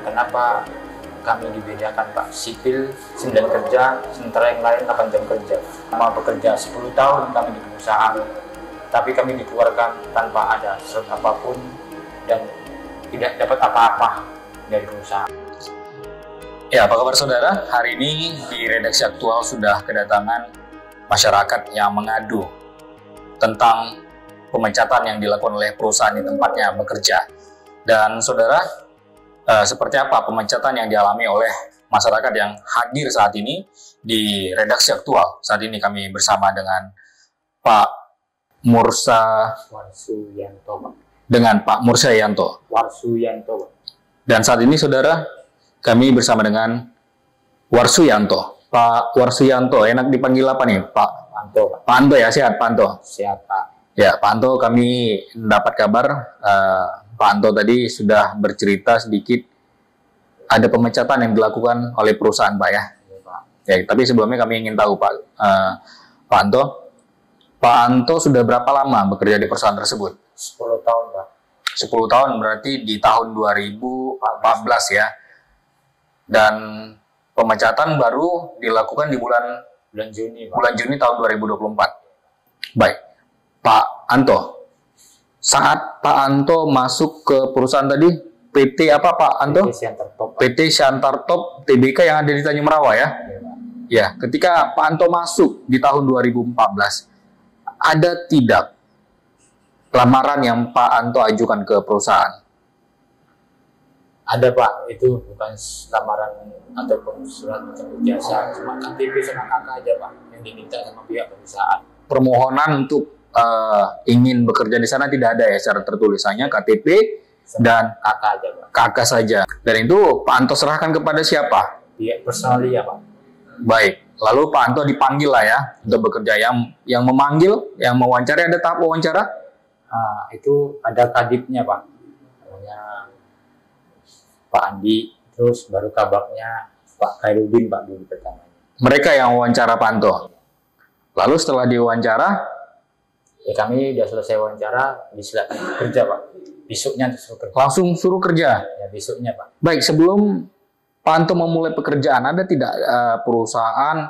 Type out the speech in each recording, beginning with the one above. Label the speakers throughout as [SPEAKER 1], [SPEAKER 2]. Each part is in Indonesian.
[SPEAKER 1] kenapa kami dibedakan Pak? Sipil 9 kerja, sementara yang lain 8 jam kerja. Sama bekerja 10 tahun kami di perusahaan, tapi kami dikeluarkan tanpa ada surat apapun dan tidak dapat apa-apa dari perusahaan.
[SPEAKER 2] Ya, apa kabar saudara? Hari ini di Redaksi Aktual sudah kedatangan masyarakat yang mengadu tentang pemecatan yang dilakukan oleh perusahaan di tempatnya bekerja. Dan saudara, seperti apa pemecatan yang dialami oleh masyarakat yang hadir saat ini di Redaksi Aktual. Saat ini kami bersama dengan Pak Mursa
[SPEAKER 1] Warsuyanto, Pak.
[SPEAKER 2] Dengan Pak Mursayanto.
[SPEAKER 1] Warsuyanto, Pak.
[SPEAKER 2] Dan saat ini saudara, kami bersama dengan Warsuyanto. Pak Warsuyanto, enak dipanggil apa nih, Pak?
[SPEAKER 1] Anto, Pak.
[SPEAKER 2] Pak Anto ya, sehat Pak Anto?
[SPEAKER 1] Sehat, Pak.
[SPEAKER 2] Ya, Pak Anto, kami dapat kabar Pak Anto tadi sudah bercerita sedikit ada pemecatan yang dilakukan oleh perusahaan, Pak ya.
[SPEAKER 1] Ya, Pak.
[SPEAKER 2] Ya, tapi sebelumnya kami ingin tahu Pak Anto sudah berapa lama bekerja di perusahaan tersebut?
[SPEAKER 1] 10 tahun, Pak.
[SPEAKER 2] 10 tahun berarti di tahun 2014 ya. Dan pemecatan baru dilakukan di bulan
[SPEAKER 1] Juni, Pak.
[SPEAKER 2] bulan Juni tahun 2024. Baik, Pak Anto. Saat Pak Anto masuk ke perusahaan tadi, PT apa Pak Anto?
[SPEAKER 1] PT Siantartop, Pak.
[SPEAKER 2] PT Siantartop Tbk yang ada di Tanjung Merawa ya?
[SPEAKER 1] Ya, Pak.
[SPEAKER 2] Ya, ketika Pak Anto masuk di tahun 2014, ada tidak lamaran yang Pak Anto ajukan ke perusahaan?
[SPEAKER 1] Ada, Pak. Itu bukan lamaran ataupun surat ijazah, cuma KTP sama KK aja, Pak, yang diminta sama pihak perusahaan.
[SPEAKER 2] Permohonan untuk ingin bekerja di sana tidak ada ya secara tertulis, hanya KTP dan
[SPEAKER 1] KK aja, Pak.
[SPEAKER 2] KK saja. Dan itu Pak Anto serahkan kepada siapa?
[SPEAKER 1] Pihak personal ya, Pak.
[SPEAKER 2] Baik, lalu Pak Anto dipanggil lah ya untuk bekerja. Yang memanggil, yang mewawancari, ada tahap wawancara?
[SPEAKER 1] Nah, itu ada kadipnya, Pak. Namanya Pak Andi, terus baru kabaknya Pak Khairuddin, Pak, dulu pertamanya.
[SPEAKER 2] Mereka yang wawancara Pak Anto. Lalu setelah diwawancara,
[SPEAKER 1] Ya, kami udah selesai wawancara, disilakan kerja, Pak. Besoknya disuruh kerja.
[SPEAKER 2] langsung suruh kerja.
[SPEAKER 1] Ya, besoknya, Pak.
[SPEAKER 2] Baik, sebelum Pak Anto memulai pekerjaan, ada tidak perusahaan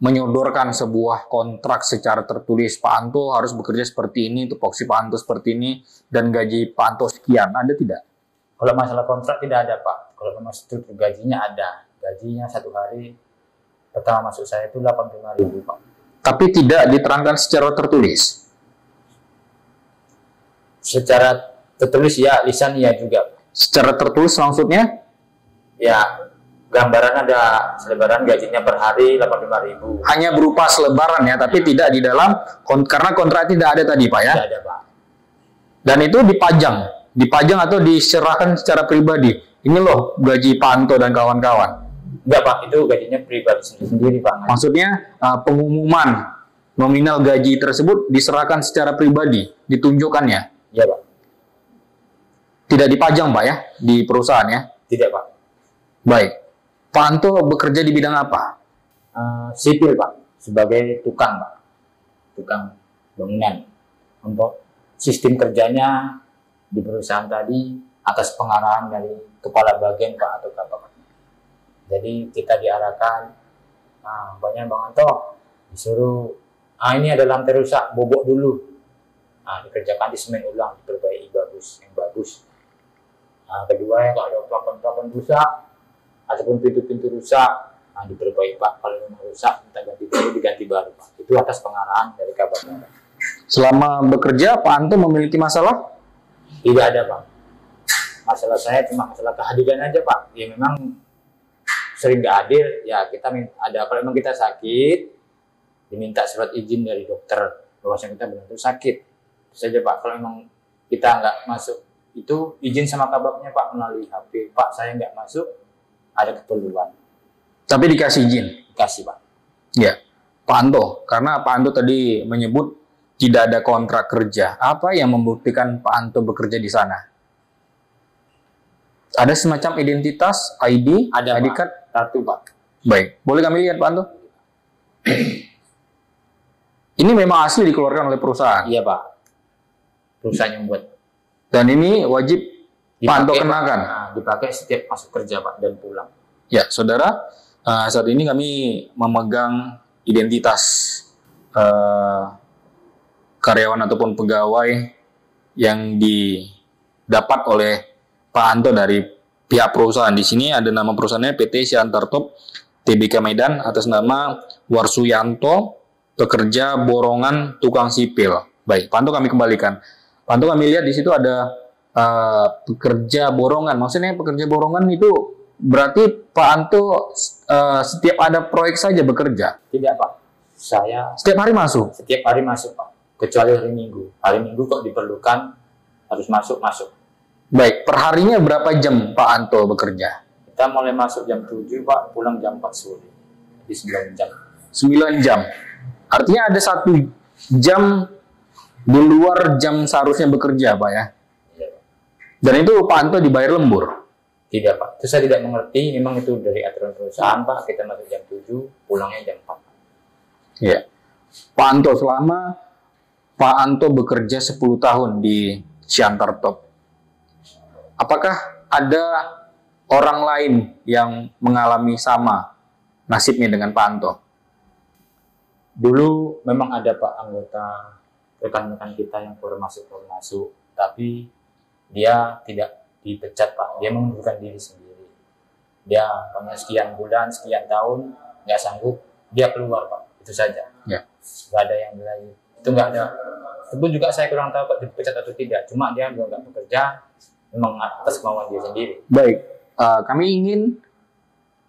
[SPEAKER 2] menyodorkan sebuah kontrak secara tertulis, Pak Anto harus bekerja seperti ini, tupoksi Pak Anto seperti ini, dan gaji Pak Anto sekian, ada tidak?
[SPEAKER 1] Kalau masalah kontrak tidak ada, Pak. Kalau memang struktur gajinya ada. Gajinya satu hari pertama masuk saya itu 85.000, Pak.
[SPEAKER 2] Tapi tidak diterangkan secara tertulis.
[SPEAKER 1] Secara tertulis ya, lisan ya juga.
[SPEAKER 2] Secara tertulis maksudnya?
[SPEAKER 1] Ya, gambaran ada selebaran gajinya per hari 85.000.
[SPEAKER 2] Hanya berupa selebaran ya, tapi tidak di dalam, karena kontrak tidak ada tadi Pak ya.
[SPEAKER 1] Tidak ada, Pak.
[SPEAKER 2] Dan itu dipajang atau diserahkan secara pribadi. Ini loh gaji Pak Anto dan kawan-kawan.
[SPEAKER 1] Enggak, Pak, itu gajinya pribadi sendiri, Pak.
[SPEAKER 2] Maksudnya pengumuman nominal gaji tersebut diserahkan secara pribadi, ditunjukkannya.
[SPEAKER 1] Iya, Pak.
[SPEAKER 2] Tidak dipajang Pak ya, di perusahaan ya.
[SPEAKER 1] Tidak, Pak.
[SPEAKER 2] Baik. Pak Anto bekerja di bidang apa?
[SPEAKER 1] Sipil, Pak, sebagai tukang, Pak. Tukang bangunan. Untuk sistem kerjanya di perusahaan tadi atas pengarahan dari kepala bagian, Pak, atau Bapak. Jadi kita diarahkan, banyak Bang Anto disuruh, ini ada lantai rusak, bobok dulu. Dikerjakan di semen ulang, diperbaiki yang bagus. Kedua, kalau ada plafon-plafon rusak ataupun pintu-pintu rusak, diperbaiki, Pak. Kalau memang rusak, minta ganti baru, diganti baru, Pak. Itu atas pengarahan dari kabarnya.
[SPEAKER 2] Selama bekerja, Pak Anto memiliki masalah?
[SPEAKER 1] Tidak ada, Pak. Masalah saya cuma masalah kehadiran aja, Pak. Ya memang sering nggak hadir, ya kita ada. Kalau memang kita sakit, diminta surat izin dari dokter bahwasanya kita benar-benar sakit. Itu saja, Pak. Kalau memang kita nggak masuk, itu izin sama kabaknya, Pak, melalui HP. Pak, saya nggak masuk, ada keperluan.
[SPEAKER 2] Tapi dikasih izin?
[SPEAKER 1] Dikasih, Pak.
[SPEAKER 2] Ya, Pak Anto. Karena Pak Anto tadi menyebut tidak ada kontrak kerja. Apa yang membuktikan Pak Anto bekerja di sana? Ada semacam identitas, ID,
[SPEAKER 1] Ada,
[SPEAKER 2] ID
[SPEAKER 1] Pak.
[SPEAKER 2] card?
[SPEAKER 1] Kartu, Pak.
[SPEAKER 2] Baik, boleh kami lihat Pak Anto? Ini memang asli dikeluarkan oleh perusahaan?
[SPEAKER 1] Iya, Pak. Perusahaan yang buat.
[SPEAKER 2] Dan ini wajib Pak Anto
[SPEAKER 1] Dipakai,
[SPEAKER 2] kenakan.
[SPEAKER 1] dipakai setiap masuk kerja Pak dan pulang.
[SPEAKER 2] Ya, saudara, saat ini kami memegang identitas karyawan ataupun pegawai yang didapat oleh Pak Anto dari pihak perusahaan. Di sini ada nama perusahaannya PT Siantar Top Tbk Medan atas nama Warsuyanto, pekerja borongan tukang sipil. Baik, Pak Anto kami kembalikan. Pak Anto kami lihat di situ ada pekerja borongan. Maksudnya pekerja borongan itu berarti Pak Anto setiap ada proyek saja bekerja?
[SPEAKER 1] Tidak Pak, saya
[SPEAKER 2] Setiap hari masuk?
[SPEAKER 1] setiap hari masuk Pak, kecuali hari Minggu. Hari Minggu kok diperlukan harus masuk.
[SPEAKER 2] Baik, perharinya berapa jam Pak Anto bekerja?
[SPEAKER 1] Kita mulai masuk jam 7 Pak, pulang jam 4 sore. Di 9 jam.
[SPEAKER 2] 9 jam. Artinya ada 1 jam di luar jam seharusnya bekerja Pak ya?
[SPEAKER 1] Iya, Pak.
[SPEAKER 2] Dan itu Pak Anto dibayar lembur?
[SPEAKER 1] Tidak Pak, itu saya tidak mengerti. Memang itu dari aturan perusahaan Pak, kita masuk jam 7, pulangnya jam 4.
[SPEAKER 2] Iya. Pak Anto, selama Pak Anto bekerja 10 tahun di Siantar Top, apakah ada orang lain yang mengalami sama nasibnya dengan Pak Anto?
[SPEAKER 1] Dulu memang ada Pak anggota rekan-rekan kita yang baru masuk, tapi dia tidak dipecat Pak, dia mengundurkan diri sendiri. Dia punya sekian bulan, sekian tahun, nggak sanggup, dia keluar Pak, itu saja.
[SPEAKER 2] Ya.
[SPEAKER 1] Nggak ada yang lain, itu nggak ada. Itu pun juga saya kurang tahu Pak dipecat atau tidak, cuma dia juga nggak bekerja, memang atas kemauan dia sendiri.
[SPEAKER 2] Baik, kami ingin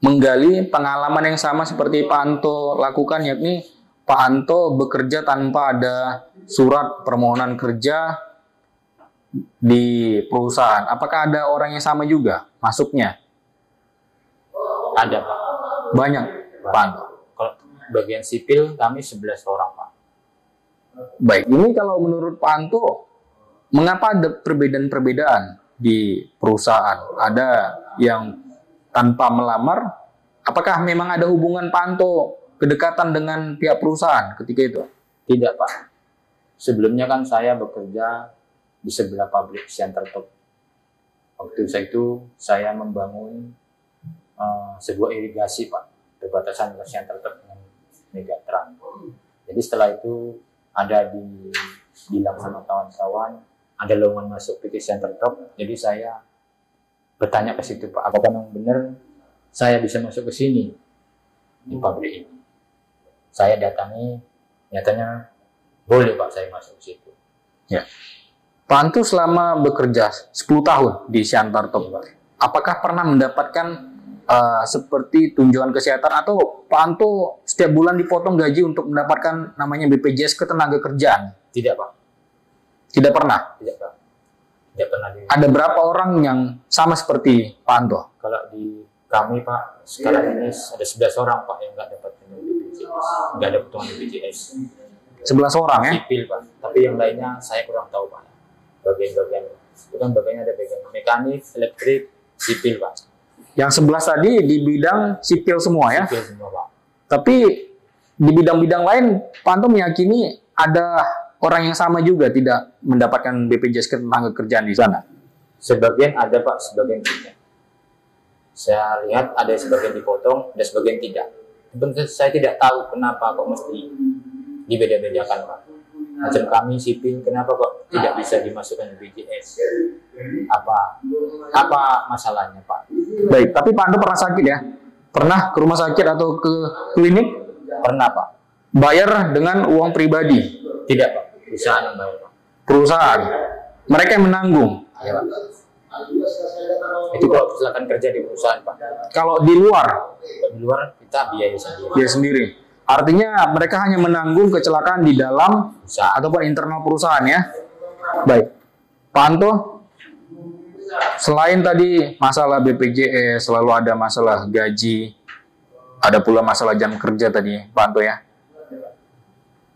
[SPEAKER 2] menggali pengalaman yang sama seperti Pak Anto lakukan, yakni Pak Anto bekerja tanpa ada surat permohonan kerja di perusahaan. Apakah ada orang yang sama juga masuknya?
[SPEAKER 1] Ada Pak.
[SPEAKER 2] Banyak, Pak Anto.
[SPEAKER 1] Kalau bagian sipil kami 11 orang Pak.
[SPEAKER 2] Baik, ini kalau menurut Pak Anto, mengapa ada perbedaan-perbedaan di perusahaan? Ada yang tanpa melamar? Apakah memang ada hubungan Pak Anto kedekatan dengan pihak perusahaan ketika itu?
[SPEAKER 1] Tidak Pak. Sebelumnya kan saya bekerja di sebelah pabrik Siantar Top. Waktu itu saya membangun sebuah irigasi Pak, perbatasan Siantar Top dengan Megatran. Jadi setelah itu ada bilang sama kawan-kawan, ada lowongan masuk PT Siantar Top. Jadi saya bertanya ke situ Pak, apakah memang benar saya bisa masuk ke sini di pabrik ini? Saya datangi, nyatanya boleh Pak saya masuk ke situ.
[SPEAKER 2] Ya. Pak Anto selama bekerja 10 tahun di Siantar Top, apakah pernah mendapatkan seperti tunjangan kesehatan atau Pak Anto setiap bulan dipotong gaji untuk mendapatkan namanya BPJS Ketenagakerjaan?
[SPEAKER 1] Tidak Pak.
[SPEAKER 2] Tidak pernah?
[SPEAKER 1] Tidak Pak. Tidak pernah.
[SPEAKER 2] Ada berapa orang yang sama seperti Pak Anto?
[SPEAKER 1] Kalau di kami Pak, sekarang ini ada 11 orang Pak yang nggak dapat BPJS. Nggak ada potongan BPJS.
[SPEAKER 2] 11 orang ya?
[SPEAKER 1] Sipil Pak. Tapi yang lainnya saya kurang tahu Pak. Bagian-bagian, itu kan bagiannya ada bagian mekanik, elektrik, sipil Pak.
[SPEAKER 2] Yang 11 tadi di bidang sipil semua ya?
[SPEAKER 1] Sipil semua Pak.
[SPEAKER 2] Tapi di bidang-bidang lain, Pak Anto meyakini ada orang yang sama juga tidak mendapatkan BPJS Ketenagakerjaan di sana?
[SPEAKER 1] Sebagian ada Pak, sebagian tidak. Saya lihat ada sebagian dipotong, ada sebagian tidak. Sebenarnya saya tidak tahu kenapa kok mesti dibeda-bedakan Pak. Macam kami sipil, kenapa kok tidak bisa dimasukkan BPJS? Apa masalahnya Pak?
[SPEAKER 2] Baik, tapi Pak Anto pernah sakit ya? Pernah ke rumah sakit atau ke klinik?
[SPEAKER 1] Pernah Pak.
[SPEAKER 2] Bayar dengan uang pribadi?
[SPEAKER 1] Tidak Pak, perusahaan yang bayar Pak.
[SPEAKER 2] Perusahaan? Mereka yang menanggung?
[SPEAKER 1] Ya Pak. Itu kalau kecelakaan kerja di perusahaan Pak.
[SPEAKER 2] Kalau di luar?
[SPEAKER 1] Di luar kita biaya sendiri.
[SPEAKER 2] Biaya sendiri. Artinya mereka hanya menanggung kecelakaan di dalam
[SPEAKER 1] Perusahaan.
[SPEAKER 2] ataupun internal perusahaan ya? Baik. Pak Anto, selain tadi masalah BPJS, selalu ada masalah gaji, ada pula masalah jam kerja tadi, Pak Anto ya.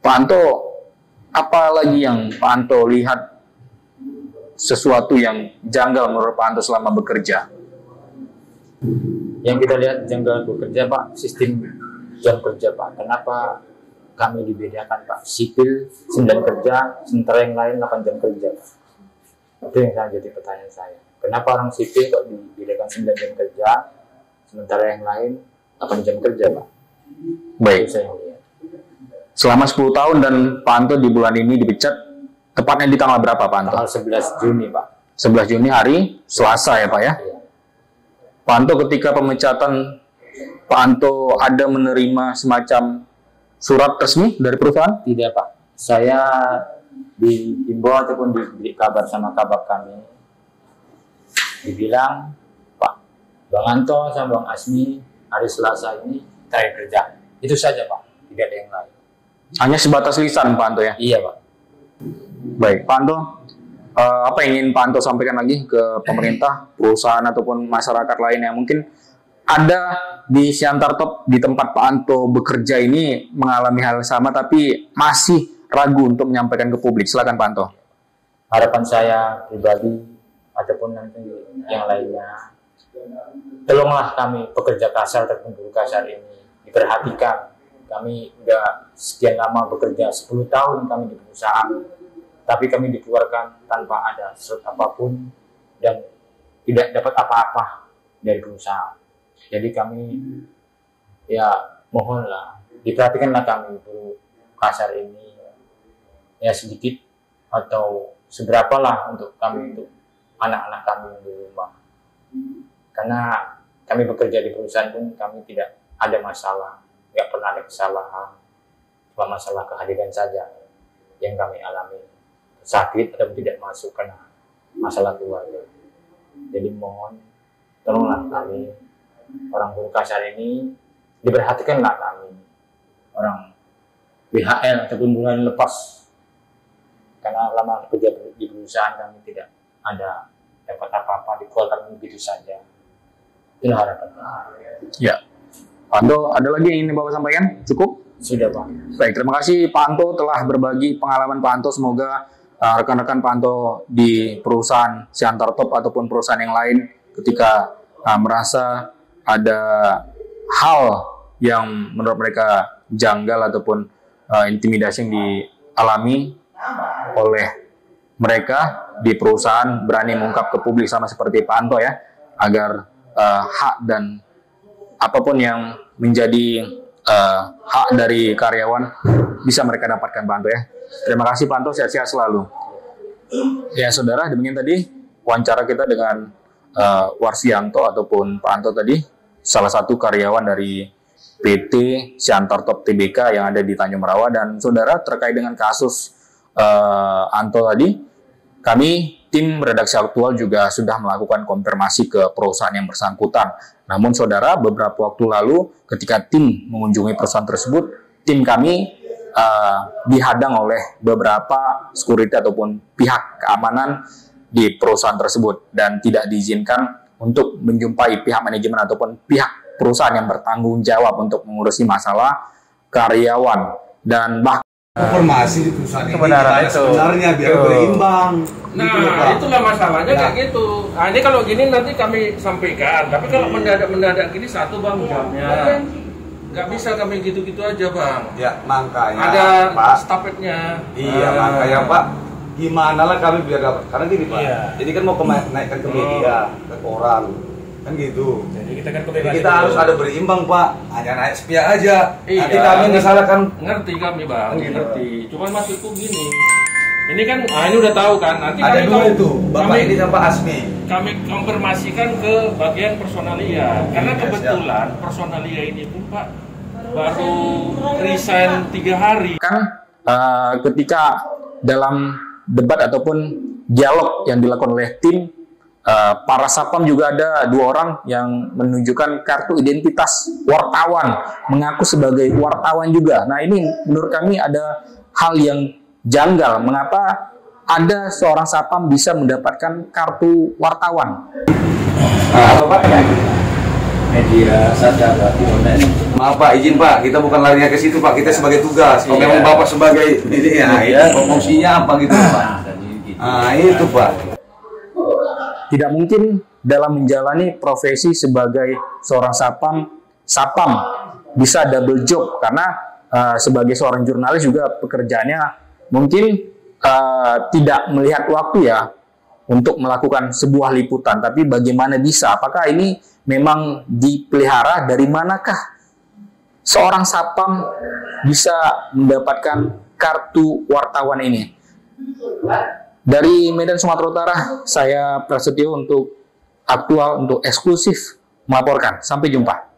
[SPEAKER 2] Pak Anto, apa lagi yang Pak Anto lihat sesuatu yang janggal menurut Pak Anto selama bekerja?
[SPEAKER 1] Yang kita lihat janggal bekerja Pak, sistem jam kerja Pak. Kenapa kami dibedakan Pak? Sipil 9 kerja, sementara yang lain 8 jam kerja Pak. Itu yang jadi pertanyaan saya. kenapa orang sipil kok dibedakan 9 jam kerja, sementara yang lain 8 jam kerja, Pak.
[SPEAKER 2] Baik.
[SPEAKER 1] Itu saya lihat.
[SPEAKER 2] Selama 10 tahun dan Pak Anto di bulan ini dipecat, tepatnya di tanggal berapa Pak Anto?
[SPEAKER 1] Tanggal 11 Juni, Pak.
[SPEAKER 2] 11 Juni hari Selasa ya Pak ya?
[SPEAKER 1] Iya.
[SPEAKER 2] Pak Anto ketika pemecatan, Pak Anto ada menerima semacam surat resmi dari perusahaan?
[SPEAKER 1] Tidak, Pak. Saya dihimbau ataupun diberi kabar sama kabak kami, dibilang, Pak, Bang Anto sama Bang Asmi hari Selasa ini terakhir kerja. Itu saja, Pak. Tidak ada yang lain.
[SPEAKER 2] Hanya sebatas lisan Pak Anto ya?
[SPEAKER 1] Iya, Pak.
[SPEAKER 2] Baik, Pak Anto, apa yang ingin Pak Anto sampaikan lagi ke pemerintah, perusahaan ataupun masyarakat lain yang mungkin ada di Siantar Top di tempat Pak Anto bekerja ini mengalami hal yang sama tapi masih ragu untuk menyampaikan ke publik? Silakan Pak Anto.
[SPEAKER 1] Harapan saya pribadi ataupun nanti yang lainnya, tolonglah kami pekerja kasar ataupun buruh kasar ini diperhatikan. Kami udah sekian lama bekerja, 10 tahun kami di perusahaan, tapi kami dikeluarkan tanpa ada surat apapun dan tidak dapat apa-apa dari perusahaan. Jadi kami ya mohonlah diperhatikanlah kami buruh kasar ini ya sedikit atau seberapalah untuk kami, untuk anak-anak kami di rumah. Karena kami bekerja di perusahaan pun kami tidak ada masalah, nggak pernah ada kesalahan, cuma masalah kehadiran saja yang kami alami, sakit atau tidak masuk karena masalah keluarga. Jadi mohon tolonglah kami orang buruh kasar ini, diperhatikanlah kami orang BHL ataupun bulan lepas, karena lama kerja di perusahaan kami tidak ada dapat apa-apa, dikeluarkan begitu saja. Itulah harapan.
[SPEAKER 2] Ya, Pak Anto, ada lagi yang ingin Bapak sampaikan? Cukup?
[SPEAKER 1] Sudah, Pak.
[SPEAKER 2] Baik, terima kasih Pak Anto telah berbagi pengalaman Pak Anto. Semoga rekan-rekan Pak Anto di perusahaan Siantar Top ataupun perusahaan yang lain ketika merasa ada hal yang menurut mereka janggal ataupun intimidasi yang dialami oleh mereka di perusahaan berani mengungkap ke publik sama seperti Pak Anto ya, agar hak dan apapun yang menjadi hak dari karyawan bisa mereka dapatkan Pak Anto ya. Terima kasih Pak Anto, sehat-sehat selalu. Ya saudara, demikian tadi wawancara kita dengan Warsianto ataupun Pak Anto tadi, salah satu karyawan dari PT Siantar Top Tbk yang ada di Tanjung Merawa. Dan saudara, terkait dengan kasus Anto tadi, kami tim redaksi aktual juga sudah melakukan konfirmasi ke perusahaan yang bersangkutan. Namun saudara, beberapa waktu lalu ketika tim mengunjungi perusahaan tersebut, tim kami dihadang oleh beberapa security ataupun pihak keamanan di perusahaan tersebut dan tidak diizinkan untuk menjumpai pihak manajemen ataupun pihak perusahaan yang bertanggung jawab untuk mengurusi masalah karyawan. Dan bahkan
[SPEAKER 3] informasi di perusahaan
[SPEAKER 2] kebenaran
[SPEAKER 3] ini sebenarnya biar berimbang.
[SPEAKER 4] Nah, itulah masalahnya kayak gitu. Nah, ini kalau gini nanti kami sampaikan. Tapi kalau mendadak gini satu bang jamnya, nggak bisa kami gitu-gitu aja bang.
[SPEAKER 3] Ya makanya
[SPEAKER 4] ada
[SPEAKER 3] Pak,
[SPEAKER 4] stafetnya.
[SPEAKER 3] iya makanya Pak, gimana lah kami biar dapat. Karena gini Pak,
[SPEAKER 4] Iya.
[SPEAKER 3] jadi kan mau naikkan ke media, ke koran, kan gitu.
[SPEAKER 4] Jadi kita kan
[SPEAKER 3] Jadi kita harus ada berimbang Pak. Hanya naik sepia aja.
[SPEAKER 4] Iya.
[SPEAKER 3] Nanti kami misalnya kan
[SPEAKER 4] ngerti kami bang,
[SPEAKER 3] Iya.
[SPEAKER 4] ngerti. Cuman maksudku gini. Ini kan, ini udah tahu kan. Nanti
[SPEAKER 3] ada
[SPEAKER 4] kami
[SPEAKER 3] dua itu, Bapak
[SPEAKER 4] kami,
[SPEAKER 3] ini sama Pak Asmi.
[SPEAKER 4] kami konfirmasikan ke bagian personalia. Karena
[SPEAKER 3] Iya,
[SPEAKER 4] kebetulan personalia ini pun Pak baru resign 3 hari.
[SPEAKER 2] kan ketika dalam debat ataupun dialog yang dilakukan oleh tim, para satpam juga ada 2 orang yang menunjukkan kartu identitas wartawan, mengaku sebagai wartawan juga. Nah ini menurut kami ada hal yang janggal, mengapa ada seorang satpam bisa mendapatkan kartu wartawan.
[SPEAKER 3] Bapak ya.
[SPEAKER 1] Media saja berarti online.
[SPEAKER 3] Maaf Pak, izin Pak, kita bukan larinya ke situ Pak, kita sebagai tugas. Kalau
[SPEAKER 1] Iya.
[SPEAKER 3] memang Bapak sebagai ini ya,
[SPEAKER 1] Iya.
[SPEAKER 3] promosinya apa gitu Pak. Ah itu Pak.
[SPEAKER 2] Tidak mungkin dalam menjalani profesi sebagai seorang satpam bisa double job, karena sebagai seorang jurnalis juga pekerjaannya mungkin tidak melihat waktu ya untuk melakukan sebuah liputan. Tapi bagaimana bisa? Apakah ini memang dipelihara? Dari manakah seorang satpam bisa mendapatkan kartu wartawan ini? Dari Medan, Sumatera Utara, saya Prasetyo untuk Aktual, untuk eksklusif melaporkan. Sampai jumpa.